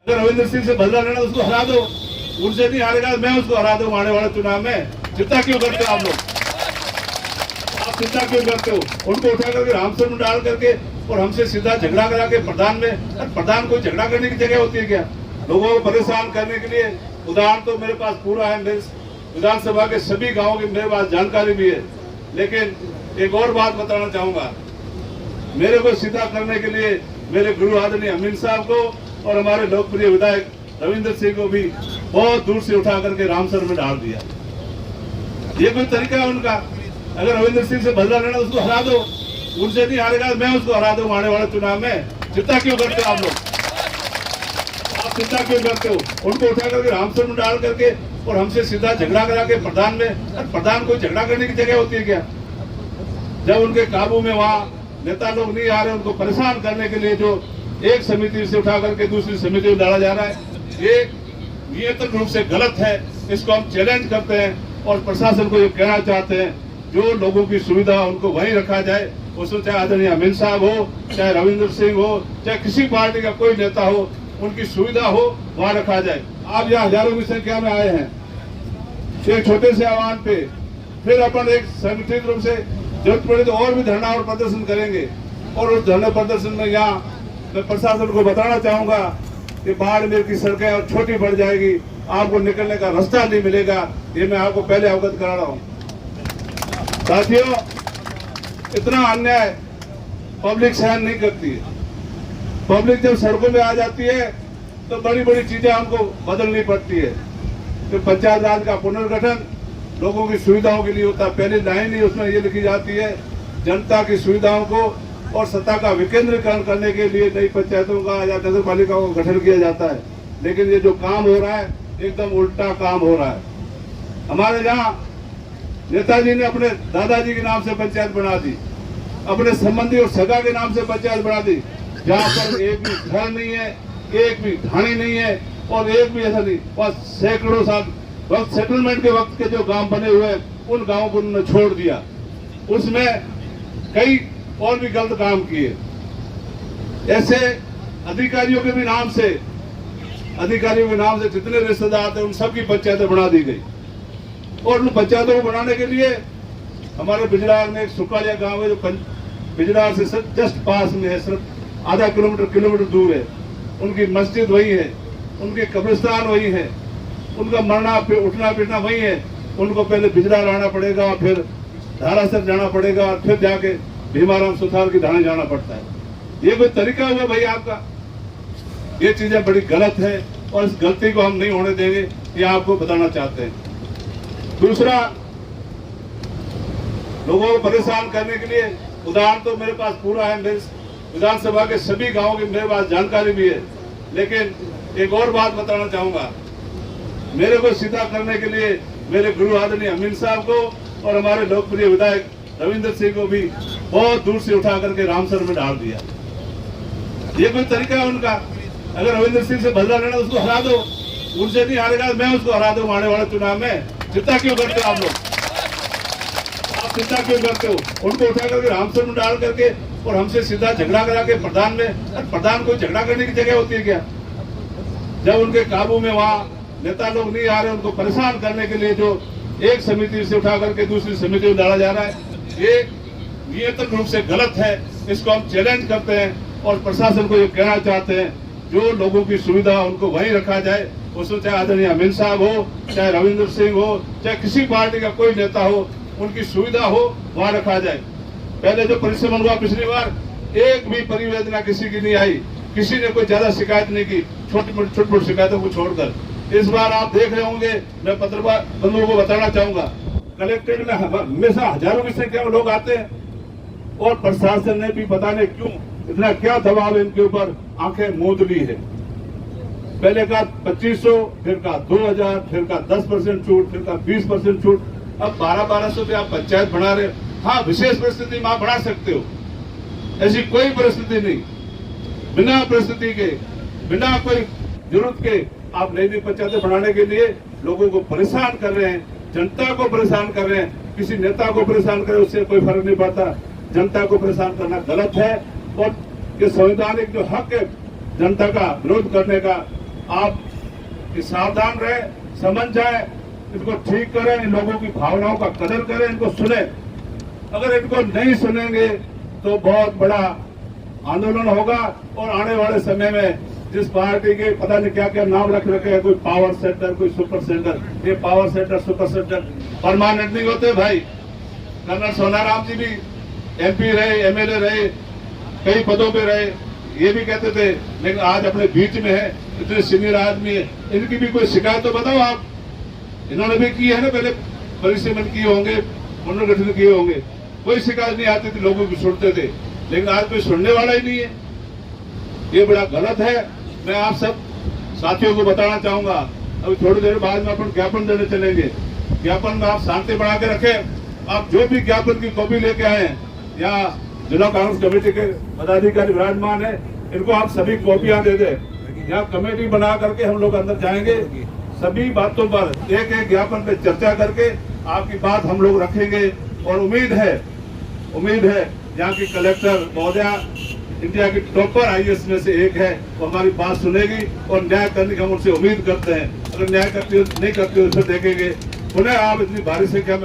अगर रविंद्र सिंह से बदला लेना उसको हरा दो, उनसे नहीं हारेगा मैं उसको हरा दूं आने वाले चुनाव में। चिंता क्यों करते हो आप लोग? आप चिंता क्यों करते हो? उनको उठा करके रामसर में डाल करके और हमसे सीधा झगड़ा करा के प्रधान में, प्रधान कोई झगड़ा करने की जगह होती है क्या? लोगों को परेशान करने के लिए उदाहरण तो मेरे पास पूरा है, मेरे विधानसभा के सभी गाँव की मेरे पास जानकारी भी है। लेकिन एक और बात बताना चाहूंगा, मेरे को सीधा करने के लिए मेरे गुरु आदरणीय अमीन साहब को और हमारे लोकप्रिय विधायक रविंद्र सिंह को भी बहुत दूर से उठा करके रामसर में डाल दिया। ये कोई तरीका है उनका? अगर रविंद्र सिंह से बदला लेना उसको हरा दो, उनसे नहीं हारेगा मैं उसको हरा दूं आने वाले चुनाव में। चिंता क्यों करते हो आप लोग? आप चिंता क्यों करते हो? उनको उठा करके रामसर में डाल करके और हमसे सीधा झगड़ा करा के प्रधान में, प्रधान कोई झगड़ा करने की जगह होती है क्या? जब उनके काबू में वहाँ नेता लोग नहीं आ रहे, उनको परेशान करने के लिए जो एक समिति से उठा करके दूसरी समिति में डाला जा रहा है, ये नियंत्रण रूप से गलत है। इसको हम चैलेंज करते हैं और प्रशासन को ये कहना चाहते हैं, जो लोगों की सुविधा उनको वहीं रखा जाए। उसमें चाहे आदरणीय अमीन साहब हो, चाहे रविंद्र सिंह हो, चाहे किसी पार्टी का कोई नेता हो, उनकी सुविधा हो वहाँ रखा जाए। आप यहाँ हजारों की संख्या में आए हैं एक छोटे से आह्वान पे, फिर अपन एक संगठित रूप से जरूरत पड़े तो और भी धरना और प्रदर्शन करेंगे। और उस धरना प्रदर्शन में यहाँ मैं प्रशासन को बताना चाहूंगा कि बाड़मेर की सड़कें और छोटी बढ़ जाएगी, आपको निकलने का रास्ता नहीं मिलेगा। ये मैं आपको पहले अवगत करा रहा हूँ। साथियों, इतना अन्याय पब्लिक सहन नहीं करती है। पब्लिक जब सड़कों में आ जाती है तो बड़ी बड़ी चीजें हमको बदलनी पड़ती है। तो पंचायत राज का पुनर्गठन लोगों की सुविधाओं के लिए होता है। पहली लाइन ही उसमें ये लिखी जाती है, जनता की सुविधाओं को और सत्ता का विकेंद्रीकरण करने के लिए नई पंचायतों का या नगर पालिकाओं का गठन किया जाता है। लेकिन ये जो काम हो रहा है एकदम उल्टा काम हो रहा है। हमारे यहाँ नेताजी ने अपने दादाजी के नाम से पंचायत बना दी, अपने संबंधी और सगा के नाम से पंचायत बना दी, जहाँ पर एक भी घर नहीं है, एक भी ढाणी नहीं है और एक भी ऐसा नहीं। और सैकड़ों साल वक्त सेटलमेंट के वक्त के जो गांव बने हुए हैं उन गांवों को उन्होंने छोड़ दिया। उसमें कई और भी गलत काम किए। ऐसे अधिकारियों के भी नाम से, अधिकारियों के नाम से जितने रिश्तेदार थे उन सबकी पंचायतें बना दी गई। और उन पंचायतों को बनाने के लिए हमारे बिजरार में एक सुकालिया गांव है जो बिजरार से जस्ट पास में है, सिर्फ आधा किलोमीटर दूर है। उनकी मस्जिद वही है, उनके कब्रिस्तान वही है, उनका मरना उठना पिटना वही है। उनको पहले बिजरार आना पड़ेगा, फिर धारासर जाना पड़ेगा और फिर जाके भीमाराम सुथार की ढाणी जाना पड़ता है। ये कोई तरीका हुआ भाई आपका? ये चीजें बड़ी गलत है और इस गलती को हम नहीं होने देंगे, ये आपको बताना चाहते हैं। दूसरा, लोगों को परेशान करने के लिए उदाहरण तो मेरे पास पूरा है, मेरे विधानसभा के सभी गाँव की मेरे पास जानकारी भी है। लेकिन एक और बात बताना चाहूंगा, मेरे को सीधा करने के लिए मेरे गुरु आदरणीय अमीन साहब को और हमारे लोकप्रिय विधायक रविंद्र सिंह को भी बहुत दूर से उठा करके रामसर में डाल दिया। ये कोई तरीका है उनका? अगर रविंद्र सिंह से बदला लेना उसको हरा दो, उनसे नहीं हारेगा मैं उसको हरा दूं आने वाले चुनाव में। चिंता क्यों करते हो आप लोग? आप चिंता क्यों करते हो? उनको उठा करके रामसर में डाल करके और हमसे सीधा झगड़ा करा के प्रधान में, प्रधान कोई झगड़ा करने की जगह होती है क्या? जब उनके काबू में वहाँ नेता लोग नहीं आ रहे, उनको परेशान करने के लिए जो एक समिति से उठा करके दूसरी समिति में डाला जा रहा है, ये नियंत्रण रूप से गलत है। इसको हम चैलेंज करते हैं और प्रशासन को ये कहना चाहते हैं, जो लोगों की सुविधा उनको वहीं रखा जाए। उसमें चाहे आदरणीय अमीन साहब हो, चाहे रविंद्र सिंह हो, चाहे किसी पार्टी का कोई नेता हो, उनकी सुविधा हो वहाँ रखा जाए। पहले जो परिश्रम हुआ पिछली बार, एक भी परिवेदना किसी की नहीं आई, किसी ने कोई ज्यादा शिकायत नहीं की, छोटी मोटी शिकायतों को छोड़कर। इस बार आप देख रहे होंगे, मैं पत्रकार बंधुओं को बताना चाहूंगा, कलेक्ट्रेट में हमेशा हजारों की संख्या में लोग आते हैं और प्रशासन ने भी पता नहीं क्यों इतना क्या दबाव इनके ऊपर आंखें मूंद ली है। पहले का 2500, फिर का 2000, फिर का 10% छूट, फिर का 20% छूट, अब 1200 पे आप पंचायत बना रहे। हाँ, विशेष परिस्थिति में आप बढ़ा सकते हो, ऐसी कोई परिस्थिति नहीं। बिना परिस्थिति के, बिना कोई जरूरत के आप नई नई पंचायतें बनाने के लिए लोगों को परेशान कर रहे हैं, जनता को परेशान कर रहे हैं। किसी नेता को परेशान करें उससे कोई फर्क नहीं पड़ता, जनता को परेशान करना गलत है। और ये संवैधानिक जो हक है जनता का विरोध करने का, आप सावधान रहे, समझ जाए, इनको ठीक करें, इन लोगों की भावनाओं का कदर करें, इनको सुने। अगर इनको नहीं सुनेंगे तो बहुत बड़ा आंदोलन होगा और आने वाले समय में जिस पार्टी के पता नहीं क्या क्या नाम रख रखे हैं, कोई पावर सेंटर, कोई सुपर सेंटर, ये power centre super centre permanent नहीं होते भाई। कर्नल सोनाराम जी भी MP रहे, MLA रहे, कई पदों पे रहे, ये भी कहते थे, लेकिन आज अपने बीच में है, इतने सीनियर आदमी है, इनकी भी कोई शिकायत तो बताओ आप। इन्होंने भी की है ना, पहले परिसीमन किए होंगे, पुनर्गठन किए होंगे, कोई शिकायत नहीं आती थी, लोगों की सुनते थे, लेकिन आज कोई सुनने वाला ही नहीं है। ये बड़ा गलत है। मैं आप सब साथियों को बताना चाहूंगा, अभी थोड़ी देर बाद में अपन ज्ञापन देने चलेंगे। ज्ञापन में आप शांति बना के रखें। आप जो भी ज्ञापन की कॉपी लेके आए हैं, यहाँ जिला कांग्रेस कमेटी के पदाधिकारी विराजमान है, इनको आप सभी कॉपियां दे दें। यहाँ कमेटी बना करके हम लोग अंदर जाएंगे, सभी बातों पर एक एक ज्ञापन पे चर्चा करके आपकी बात हम लोग रखेंगे। और उम्मीद है यहाँ की कलेक्टर महोदया इंडिया की टॉपर IAS में से एक है, वो हमारी बात सुनेगी और न्याय करने की हम उनसे उम्मीद करते हैं। अगर न्याय नहीं करती हो तो फिर देखेंगे पुनः आप इतनी भारी संख्या में